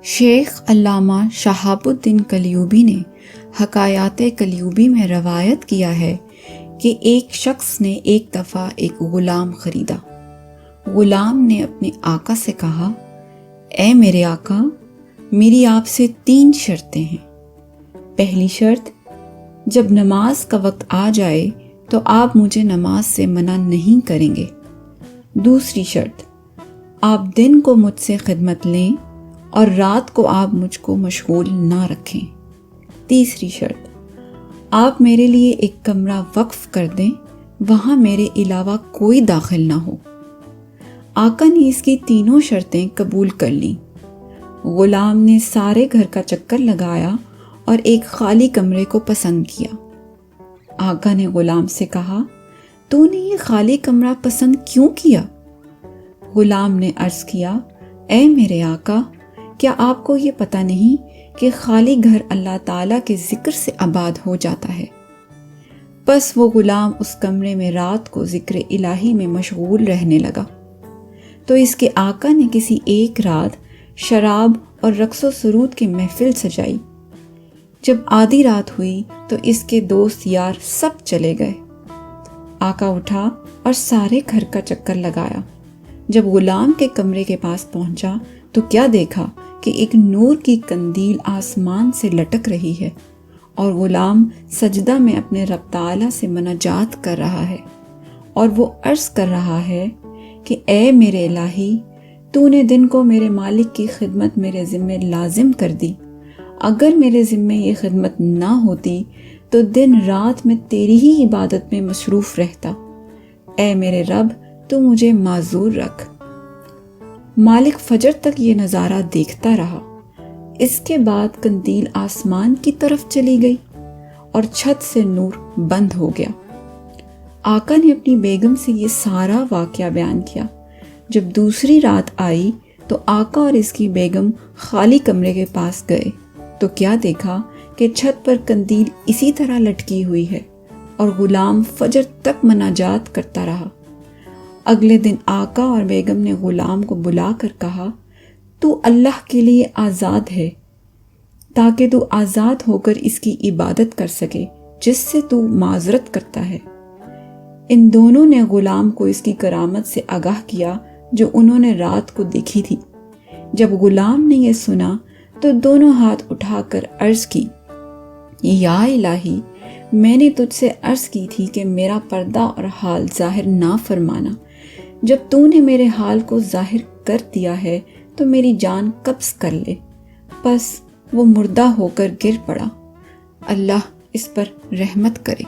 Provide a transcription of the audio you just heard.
شیخ علامہ شہاب الدین کلیوبی نے حکایات کلیوبی میں روایت کیا ہے کہ ایک شخص نے ایک دفعہ ایک غلام خریدا۔ غلام نے اپنے آقا سے کہا، اے میرے آقا، میری آپ سے 3 شرطیں ہیں۔ پہلی شرط، جب نماز کا وقت آ جائے تو آپ مجھے نماز سے منع نہیں کریں گے۔ دوسری شرط، آپ دن کو مجھ سے خدمت لیں اور رات کو آپ مجھ کو مشغول نہ رکھیں۔ تیسری شرط، آپ میرے لیے ایک کمرہ وقف کر دیں، وہاں میرے علاوہ کوئی داخل نہ ہو۔ آقا نے اس کی تینوں شرطیں قبول کر لیں۔ غلام نے سارے گھر کا چکر لگایا اور ایک خالی کمرے کو پسند کیا۔ آقا نے غلام سے کہا، تو نے یہ خالی کمرہ پسند کیوں کیا؟ غلام نے عرض کیا، اے میرے آقا، کیا آپ کو یہ پتہ نہیں کہ خالی گھر اللہ تعالیٰ کے ذکر سے آباد ہو جاتا ہے؟ بس وہ غلام اس کمرے میں رات کو ذکر الہی میں مشغول رہنے لگا۔ تو اس کے آقا نے کسی ایک رات شراب اور رقص و سرود کی محفل سجائی۔ جب آدھی رات ہوئی تو اس کے دوست یار سب چلے گئے۔ آقا اٹھا اور سارے گھر کا چکر لگایا۔ جب غلام کے کمرے کے پاس پہنچا تو کیا دیکھا کہ ایک نور کی قندیل آسمان سے لٹک رہی ہے اور غلام سجدہ میں اپنے رب تعالیٰ سے مناجات کر رہا ہے، اور وہ عرض کر رہا ہے کہ اے میرے الہی، تو نے دن کو میرے مالک کی خدمت میرے ذمے لازم کر دی۔ اگر میرے ذمے یہ خدمت نہ ہوتی تو دن رات میں تیری ہی عبادت میں مصروف رہتا۔ اے میرے رب، تو مجھے معذور رکھ۔ مالک فجر تک یہ نظارہ دیکھتا رہا۔ اس کے بعد قندیل آسمان کی طرف چلی گئی اور چھت سے نور بند ہو گیا۔ آقا نے اپنی بیگم سے یہ سارا واقعہ بیان کیا۔ جب دوسری رات آئی تو آقا اور اس کی بیگم خالی کمرے کے پاس گئے تو کیا دیکھا کہ چھت پر قندیل اسی طرح لٹکی ہوئی ہے اور غلام فجر تک مناجات کرتا رہا۔ اگلے دن آقا اور بیگم نے غلام کو بلا کر کہا، تو اللہ کے لیے آزاد ہے تاکہ تو آزاد ہو کر اس کی عبادت کر سکے جس سے تو معذرت کرتا ہے۔ ان دونوں نے غلام کو اس کی کرامت سے آگاہ کیا جو انہوں نے رات کو دیکھی تھی۔ جب غلام نے یہ سنا تو دونوں ہاتھ اٹھا کر عرض کی، یا الہی، میں نے تجھ سے عرض کی تھی کہ میرا پردہ اور حال ظاہر نہ فرمانا۔ جب تو نے میرے حال کو ظاہر کر دیا ہے تو میری جان قبض کر لے۔ بس وہ مردہ ہو کر گر پڑا۔ اللہ اس پر رحمت کرے۔